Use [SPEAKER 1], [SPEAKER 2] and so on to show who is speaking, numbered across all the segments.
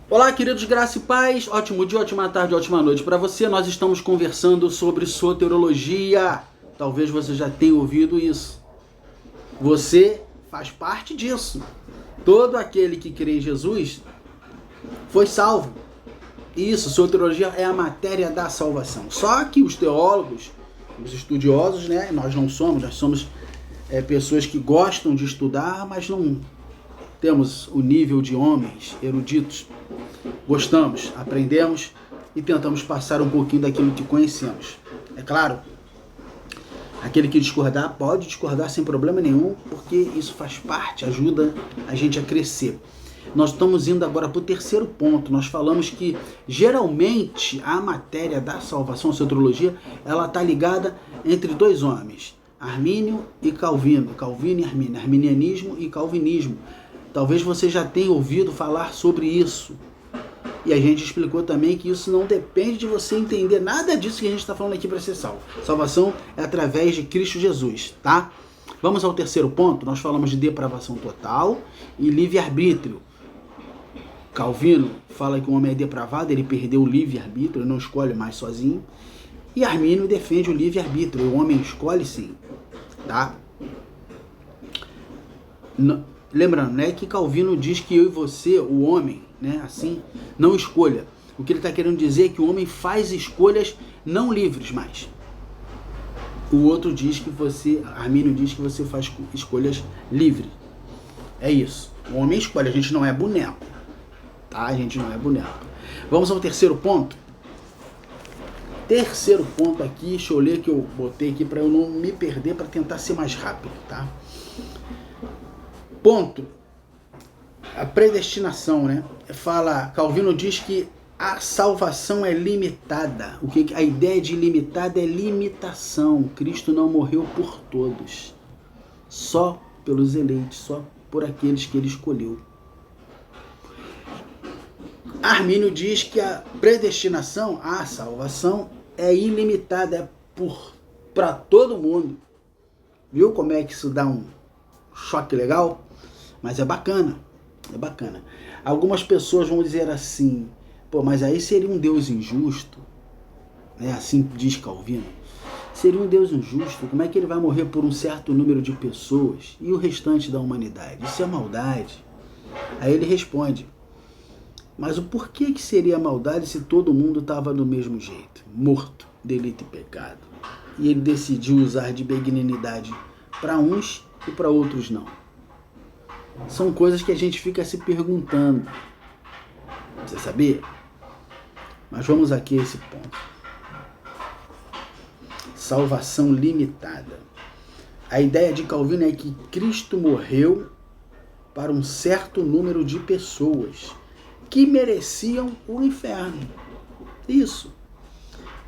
[SPEAKER 1] Olá, queridos, graça e paz, ótimo dia, ótima tarde, ótima noite para você. Nós estamos conversando sobre soteriologia. Talvez você já tenha ouvido isso. Você faz parte disso. Todo aquele que crê em Jesus foi salvo. Isso, soteriologia é a matéria da salvação. Só que os teólogos, os estudiosos, né, nós somos pessoas que gostam de estudar, mas não temos o nível de homens eruditos. Gostamos, aprendemos e tentamos passar um pouquinho daquilo que conhecemos. É claro, aquele que discordar pode discordar sem problema nenhum, porque isso faz parte, ajuda a gente a crescer. Nós estamos indo agora para o terceiro ponto. Nós falamos que geralmente a matéria da salvação, a soteriologia, ela está ligada entre dois homens, Armínio e Calvino, Calvino e Armínio, arminianismo e calvinismo. Talvez você já tenha ouvido falar sobre isso. E a gente explicou também que isso não depende de você entender nada disso que a gente está falando aqui para ser salvo. Salvação é através de Cristo Jesus, tá? Vamos ao terceiro ponto. Nós falamos de depravação total e livre-arbítrio. Calvino fala que o homem é depravado, ele perdeu o livre-arbítrio, ele não escolhe mais sozinho. E Armínio defende o livre-arbítrio, o homem escolhe sim, tá? Lembrando, né, que Calvino diz que eu e você, o homem, né, assim, não escolha. O que ele está querendo dizer é que o homem faz escolhas não livres mais. O outro diz que Armínio diz que você faz escolhas livres. É isso. O homem escolhe, a gente não é boneco. Tá? A gente não é boneco. Vamos ao terceiro ponto. Terceiro ponto aqui, deixa eu ler que eu botei aqui para eu não me perder, para tentar ser mais rápido, tá? Ponto. A predestinação, né? Calvino diz que a salvação é limitada. A ideia de limitada é limitação. Cristo não morreu por todos, só pelos eleitos, só por aqueles que ele escolheu. Armínio diz que a predestinação, a salvação, é ilimitada, é para todo mundo. Viu como é que isso dá um choque legal? Mas é bacana, é bacana. Algumas pessoas vão dizer assim, pô, mas aí seria um Deus injusto, né? Assim diz Calvino. Seria um Deus injusto, como é que ele vai morrer por um certo número de pessoas e o restante da humanidade? Isso é maldade. Aí ele responde, mas o porquê que seria maldade se todo mundo estava do mesmo jeito, morto, delito e pecado? E ele decidiu usar de benignidade para uns e para outros não. São coisas que a gente fica se perguntando. Você sabia? Mas vamos aqui a esse ponto. Salvação limitada. A ideia de Calvino é que Cristo morreu para um certo número de pessoas que mereciam o inferno. Isso.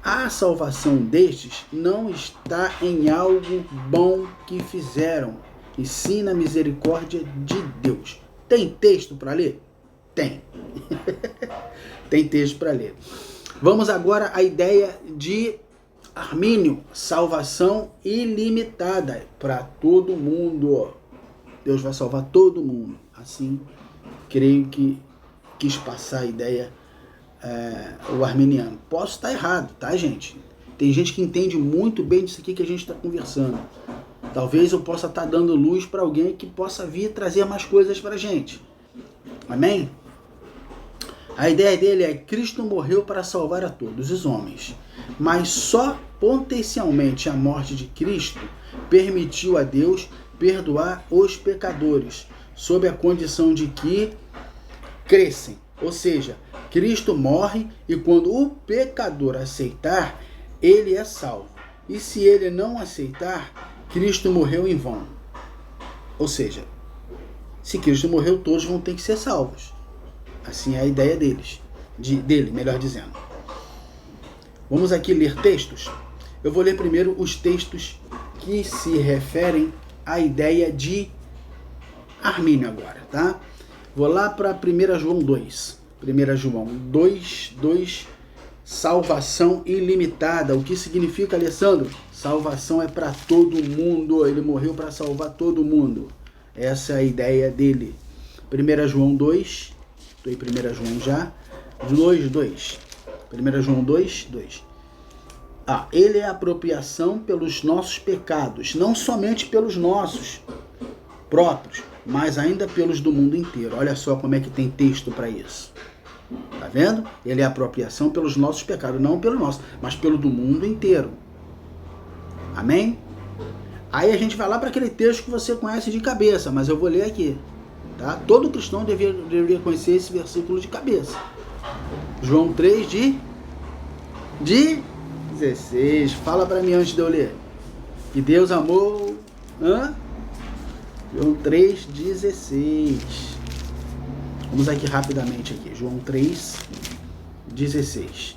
[SPEAKER 1] A salvação destes não está em algo bom que fizeram, e sim na misericórdia de Deus. Tem texto para ler? Tem. Tem texto para ler. Vamos agora à ideia de Armínio, salvação ilimitada para todo mundo. Deus vai salvar todo mundo. Assim, creio que quis passar a ideia o arminiano. Posso estar errado, tá, gente? Tem gente que entende muito bem disso aqui que a gente está conversando. Talvez eu possa estar dando luz para alguém que possa vir trazer mais coisas para a gente. Amém? A ideia dele é que Cristo morreu para salvar a todos os homens, mas só potencialmente a morte de Cristo permitiu a Deus perdoar os pecadores, sob a condição de que crescem. Ou seja, Cristo morre e quando o pecador aceitar, ele é salvo. E se ele não aceitar, Cristo morreu em vão. Ou seja, se Cristo morreu, todos vão ter que ser salvos. Assim é a ideia dele, melhor dizendo. Vamos aqui ler textos. Eu vou ler primeiro os textos que se referem à ideia de Armínio agora, tá? Vou lá para 1 João 2. 1 João 2, salvação ilimitada. O que significa, Alessandro? Salvação é para todo mundo. Ele morreu para salvar todo mundo. Essa é a ideia dele. 1 João 2, Estou em 1 João já. 2:2. 1 João 2:2. Ele é a apropriação pelos nossos pecados, não somente pelos nossos próprios, mas ainda pelos do mundo inteiro. Olha só como é que tem texto para isso. Tá vendo? Ele é a apropriação pelos nossos pecados, não pelo nosso, mas pelo do mundo inteiro. Amém? Aí a gente vai lá para aquele texto que você conhece de cabeça, mas eu vou ler aqui. Tá? Todo cristão deveria conhecer esse versículo de cabeça. João 3 de 16. Fala para mim antes de eu ler. Que Deus amou... João 3:16. Vamos aqui rapidamente aqui. João 3:16.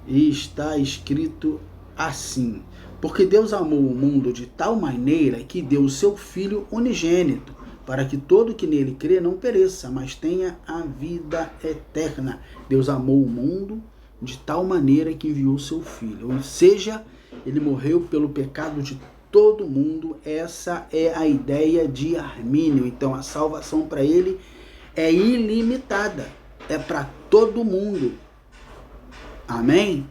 [SPEAKER 1] E está escrito assim: porque Deus amou o mundo de tal maneira que deu o seu Filho unigênito, para que todo que nele crê não pereça, mas tenha a vida eterna. Deus amou o mundo de tal maneira que enviou o seu Filho. Ou seja, ele morreu pelo pecado de todo mundo. Essa é a ideia de Armínio. Então a salvação para ele é ilimitada, é para todo mundo. Amém?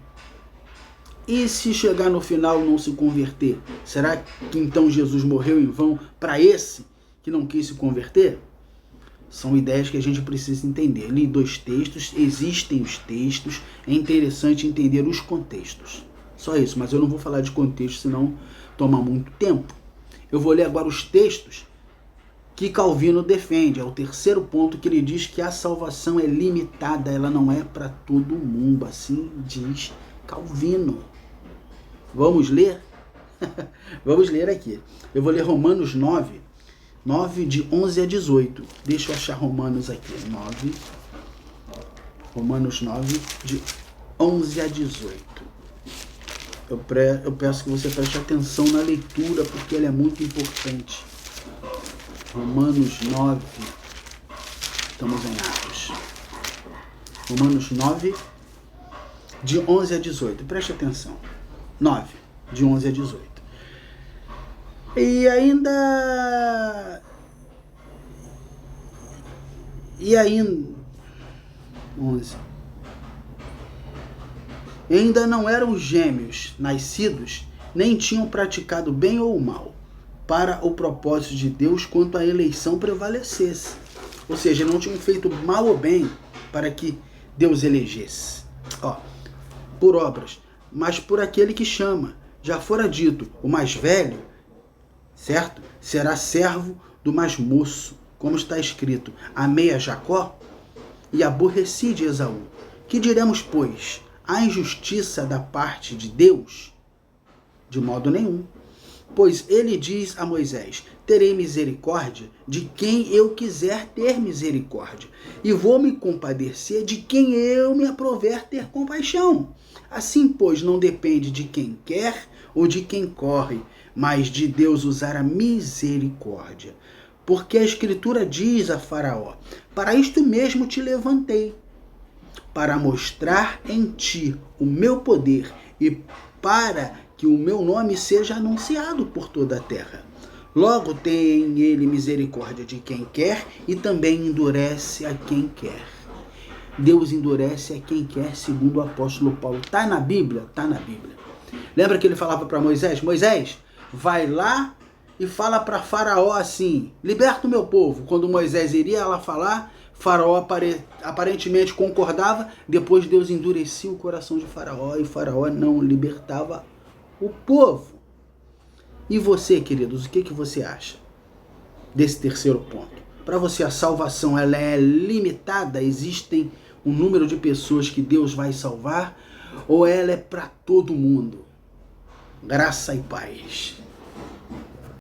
[SPEAKER 1] E se chegar no final e não se converter, será que então Jesus morreu em vão para esse que não quis se converter? São ideias que a gente precisa entender. Li 2 textos, existem os textos, é interessante entender os contextos. Só isso, mas eu não vou falar de contexto, senão toma muito tempo. Eu vou ler agora os textos que Calvino defende. É o terceiro ponto que ele diz que a salvação é limitada, ela não é para todo mundo, assim diz Calvino. Vamos ler? Vamos ler aqui. Eu vou ler Romanos 9, de 11 a 18. Deixa eu achar Romanos aqui. Romanos 9, de 11 a 18. Eu peço que você preste atenção na leitura, porque ela é muito importante. Romanos 9. Estamos em Atos. Romanos 9, de 11 a 18. Preste atenção. 9, de 11 a 18. E ainda 11. Ainda não eram gêmeos nascidos, nem tinham praticado bem ou mal, para o propósito de Deus quanto à eleição prevalecesse. Ou seja, não tinham feito mal ou bem para que Deus elegesse. Por obras, mas por aquele que chama. Já fora dito, o mais velho, certo? Será servo do mais moço, como está escrito: amei a Jacó e aborreci de Esaú. Que diremos, pois? Há injustiça da parte de Deus? De modo nenhum. Pois ele diz a Moisés: terei misericórdia de quem eu quiser ter misericórdia, e vou me compadecer de quem eu me aprover ter compaixão. Assim, pois, não depende de quem quer ou de quem corre, mas de Deus usar a misericórdia. Porque a Escritura diz a Faraó: para isto mesmo te levantei, para mostrar em ti o meu poder e para que o meu nome seja anunciado por toda a terra. Logo tem ele misericórdia de quem quer e também endurece a quem quer. Deus endurece a quem quer, segundo o apóstolo Paulo. Está na Bíblia? Está na Bíblia. Lembra que ele falava para Moisés: Moisés, vai lá e fala para Faraó assim: liberta o meu povo. Quando Moisés iria lá falar, Faraó aparentemente concordava. Depois Deus endurecia o coração de Faraó e Faraó não libertava o povo. E você, queridos, o que você acha desse terceiro ponto? Para você, a salvação ela é limitada? Existem um número de pessoas que Deus vai salvar? Ou ela é para todo mundo? Graça e paz.